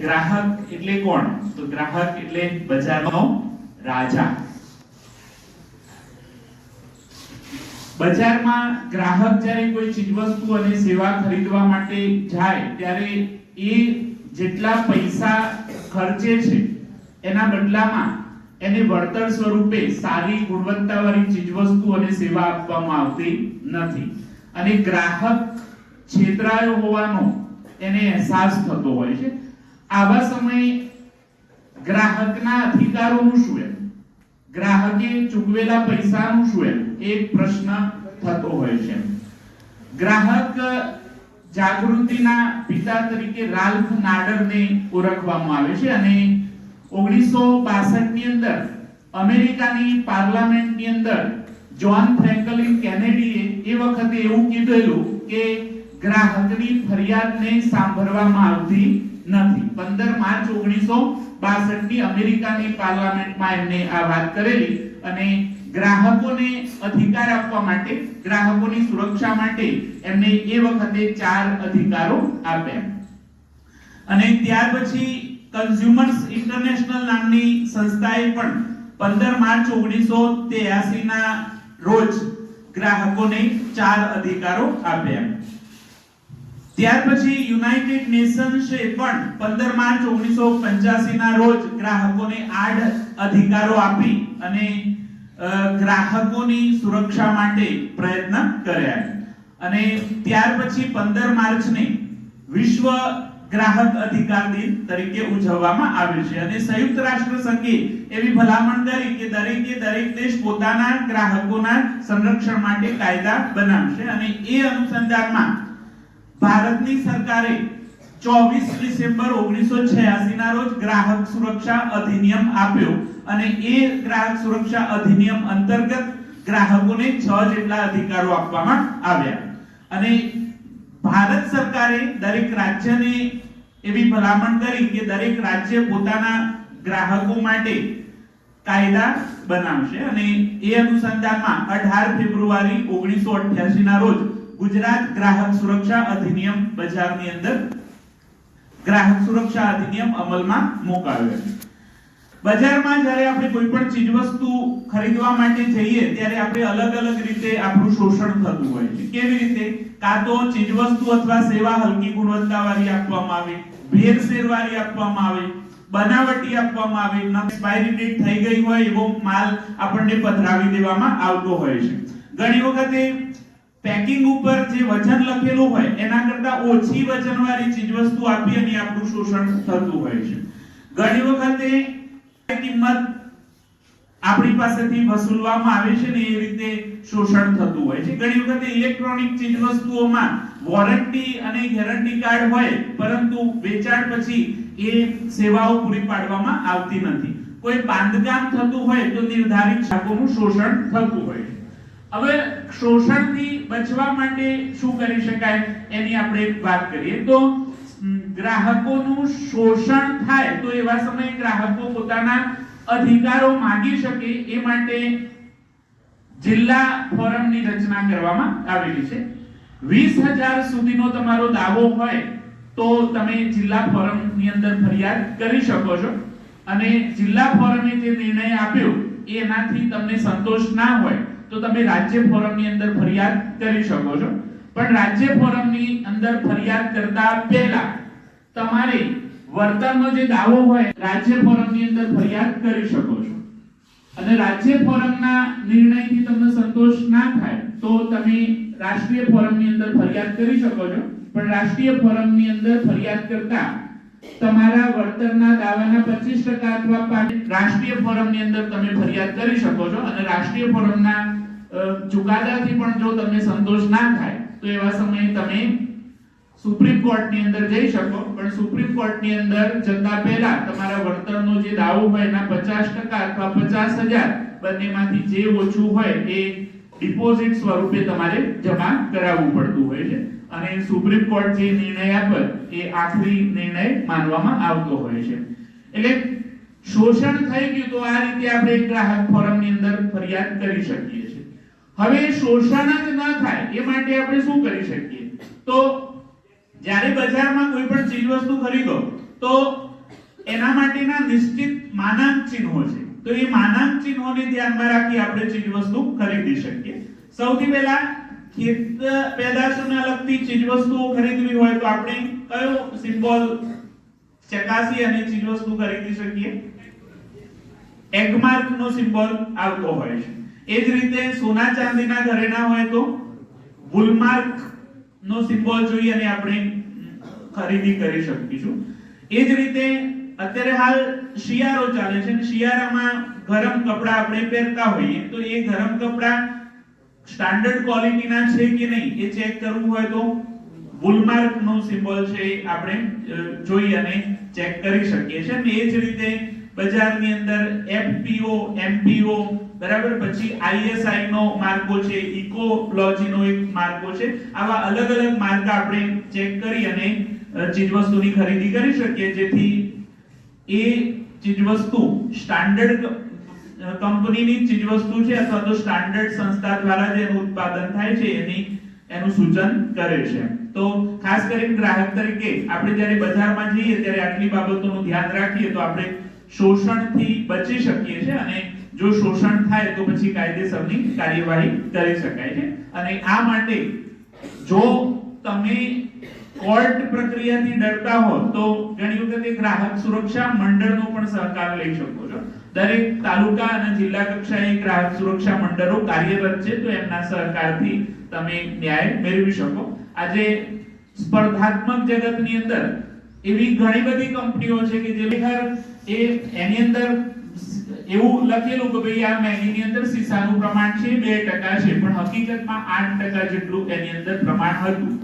ગ્રાહક એટલે કોણ? તો ગ્રાહક એટલે બજારનો રાજા. બજારમાં ગ્રાહક જ્યારે કોઈ ચીજવસ્તુ અને સેવા ખરીદવા માટે જાય ત્યારે એ જેટલા પૈસા ખર્ચે છે એના બદલામાં એને વળતર સ્વરૂપે સારી ગુણવત્તાવાળી ચીજવસ્તુ અને સેવા આપવામાં આવતી નથી. અને ગ્રાહક છેતરાયો હોવાનો એને અહેસાસ થતો હોય છે. આવા સમયે ગ્રાહકના અધિકારોનું શું એમ, ગ્રાહકે ચૂકવેલા પૈસાનું શું એમ, એક પ્રશ્ન થતો હોય છે. ગ્રાહક જાગૃતિના પિતા તરીકે રાલ્ફ નાડરને ઓળખવામાં આવે છે અને 1962 ની અંદર અમેરિકાની પાર્લામેન્ટની અંદર જ્હોન ફ્રેન્કલિન કેનેડીએ એ વખતે એવું કીધેલું કે ગ્રાહકની ફરિયાદને સાંભળવામાં આવતી નથી. 15 માર્ચ 1962 ની અમેરિકાની પાર્લામેન્ટમાં એમને આ વાત કરેલી અને ગ્રાહકોને અધિકાર આપવા માટે, ગ્રાહકોની સુરક્ષા માટે એમને એ વખતે 4 અધિકારો આપ્યા. અને ત્યાર પછી કન્ઝ્યુમર્સ ઇન્ટરનેશનલ નામની સંસ્થાએ પણ 15 માર્ચ 1983 ના રોજ ગ્રાહકોને 4 અધિકારો આપ્યા. ત્યાર પછી યુનાઇટેડ નેશન્સે પણ 15 માર્ચ 1985 ના રોજ ગ્રાહકોને 8 અધિકારો આપી અને ગ્રાહકોની સુરક્ષા માટે પ્રયત્ન કર્યા. અને ત્યાર પછી 15 માર્ચને વિશ્વ ગ્રાહક અધિકાર દિન તરીકે ઉજવવામાં આવે છે. અને સંયુક્ત રાષ્ટ્ર સંઘે એવી ભલામણ કરી કે દરેક દેશ પોતાના ગ્રાહકોના સંરક્ષણ માટે કાયદા બનાવશે. અને એ અનુસંધાનમાં ભારતની સરકારે 24 ડિસેમ્બર 1986 ના રોજ ગ્રાહક સુરક્ષા અધિનિયમ આપ્યો અને એ ગ્રાહક સુરક્ષા અધિનિયમ અંતર્ગત ગ્રાહકોને 6 જેટલા અધિકારો આપવામાં આવ્યા. અને ભારત સરકારે દરેક રાજ્યને એવી ભલામણ કરી કે દરેક રાજ્ય પોતાના ગ્રાહકો માટે કાયદા બનાવશે. અને એ અનુસંધાનમાં 18 ફેબ્રુઆરી 1988 ના રોજ ગુજરાત ગ્રાહક સુરક્ષા અધિનિયમ બજારની અંદર ગ્રાહક સુરક્ષા અધિનિયમ અમલમાં મુકાયો. બજારમાં જ્યારે આપણે કોઈ પણ ચીજવસ્તુ ખરીદવા માટે જઈએ ત્યારે આપણે અલગ રીતે આપણું શોષણ થતું હોય છે. કેવી રીતે? કાં તો ચીજવસ્તુ અથવા સેવા હલકી ગુણવત્તાવાળી આપવામાં આવે, ભેળસેળવાળી આપવામાં આવે, બનાવટી આપવામાં આવે, એક્સપાયરી ડેટ થઈ ગઈ હોય એવો માલ આપણને પધરાવી દેવામાં આવતો હોય છે. ઘણી વખતે પેકિંગ ઉપર જે વજન લખેલું હોય એના કરતા ઓછી વજનવાળી ચીજવસ્તુ આપી અને આપણું શોષણ થતું હોય છે. ઘણી વખતે કિંમત આપણી પાસેથી વસૂલવામાં આવે છે ને એ રીતે શોષણ થતું હોય છે. ઘણી વખતે ઇલેક્ટ્રોનિક ચીજવસ્તુઓમાં વોરંટી અને ગેરંટી કાર્ડ હોય પરંતુ વેચાણ પછી એ સેવાઓ પૂરી પાડવામાં આવતી નથી. કોઈ બાંધકામ થતું હોય તો નિર્ધારિત શાખાનું શોષણ થતું હોય છે. હવે શોષણથી બચવા માટે શું કરી શકાય એની આપણે વાત કરીએ તો ગ્રાહકોનું શોષણ થાય તો એવા સમયે ગ્રાહકો પોતાના અધિકારો માંગી શકે એ માટે જિલ્લા ફોરમની રચના કરવામાં આવેલી છે. 20,000 સુધીનો તમારો દાવો હોય તો તમે જિલ્લા ફોરમની અંદર ફરિયાદ કરી શકો છો. અને જિલ્લા ફોરમે જે નિર્ણય આપ્યો એનાથી તમને સંતોષ ના હોય તો તમે રાજ્ય ફોરમની અંદર ફરિયાદ કરી શકો છો. પણ રાજ્ય ફોરમની અંદર ફરિયાદ કરતા પહેલા તમારે વર્તનનો જે દાવો હોય રાજ્ય ફોરમની અંદર ફરિયાદ કરી શકો છો. અને રાજ્ય ફોરમના નિર્ણયથી તમને સંતોષ ના થાય તો તમે રાષ્ટ્રીય ફોરમની અંદર ફરિયાદ કરી શકો છો. પણ રાષ્ટ્રીય ફોરમની અંદર ફરિયાદ કરતા તમારા વળતરના દાવાના 25% અથવા રાષ્ટ્રીય ફોરમની અંદર તમે ફરિયાદ કરી શકો છો. અને રાષ્ટ્રીય ફોરમના ચુકાદાથી પણ જો તમને સંતોષ ના થાય તો એવા સમયે તમે સુપ્રીમ કોર્ટની અંદર જઈ શકો. પણ સુપ્રીમ કોર્ટની અંદર જતા પહેલા તમારા વળતરનો જે દાવો હોય એના 50% અથવા 50,000 બંનેમાંથી જે ઓછું હોય એ ડિપોઝિટ સ્વરૂપે તમારે જમા કરાવવું પડતું હોય છે. અને સુપ્રીમ કોર્ટ જે નિર્ણય આપે એ આખરી નિર્ણય માનવામાં આવતો હોય છે. એટલે શોષણ થઈ ગયું તો આ રીતે આપણે ગ્રાહક ફોરમની અંદર ફરિયાદ કરી શકીએ છીએ. હવે શોષણ જ ન થાય એ માટે આપણે શું કરી શકીએ? તો જ્યારે બજારમાં કોઈ પણ ચીજવસ્તુ ખરીદો તો એના માટેના નિશ્ચિત માનાંક ચિહ્નો છે. તો એ માનાંક ચિહ્નોને ધ્યાનમાં રાખી આપણે ચીજવસ્તુ ખરીદી શકીએ. સૌથી પહેલા ખેત પેદાશોને લગતી ચીજવસ્તુઓ ખરીદવી હોય તો આપણે કયો સિમ્બોલ ચકાસી અને ચીજવસ્તુ ખરીદી શકીએ? એગમાર્ક નો સિમ્બોલ આવતો હોય છે. એ જ રીતે સોના ચાંદીના ઘરેણા હોય તો બુલમાર્ક નો સિમ્બોલ જોઈ અને આપણે ખરીદી કરી શકીશું. એ જ રીતે અત્યારે હાલ શિયાળો ચાલે છે અને શિયાળામાં ગરમ કપડા આપણે પહેરતા હોઈએ તો એ ગરમ કપડા સ્ટાન્ડર્ડ ક્વોલિટીના છે કે નહીં એ ચેક કરવું હોય તો બુલમાર્ક નો સિમ્બોલ છે એ આપણે જોઈ અને ચેક કરી શકીએ છીએ. અને એ જ રીતે બજારની અંદર FPO, MPO બરાબર, પછી ISI નો માર્કો છે, ઇકોલોજી નો એક માર્કો છે. આવા અલગ અલગ માર્ક આપણે ચેક કરી અને ચીજવસ્તુની ખરીદી કરી શકીએ, જેથી એ ચીજવસ્તુ સ્ટાન્ડર્ડ કંપનીની ચીજવસ્તુ છે અથવા તો સ્ટાન્ડર્ડ સંસ્થા દ્વારા જે ઉત્પાદન થાય છે એનું સૂચન કરે છે. તો ખાસ કરીને ગ્રાહક તરીકે આપણે જ્યારે બજારમાં જઈએ ત્યારે આટલી બાબતોનું ધ્યાન રાખીએ તો આપણે શોષણથી બચી શકીએ છીએ અને જો શોષણ થાય તો પછી કાયદેસરની કાર્યવાહી કરી શકાય છે. અને આ માટે જો તમે કોર્ટ પ્રક્રિયાથી ડરતા હો તો ઘણી વખતે ગ્રાહક સુરક્ષા મંડળનો પણ સહકાર લઈ શકો છો. દરેક તાલુકા અને જિલ્લા કક્ષાએ ગ્રાહક સુરક્ષા મંડળો કાર્યરત છે, તો એમના સહકારથી તમે ન્યાય મેળવી શકો. આજે સ્પર્ધાત્મક જગતની અંદર એવી ઘણી બધી કંપનીઓ છે કે જે એની અંદર એવું લખેલું કે ભાઈ આ મેગીની અંદર સીસાનું પ્રમાણ છે 2% છે, પણ હકીકતમાં 8% જેટલું એની અંદર પ્રમાણ હતું.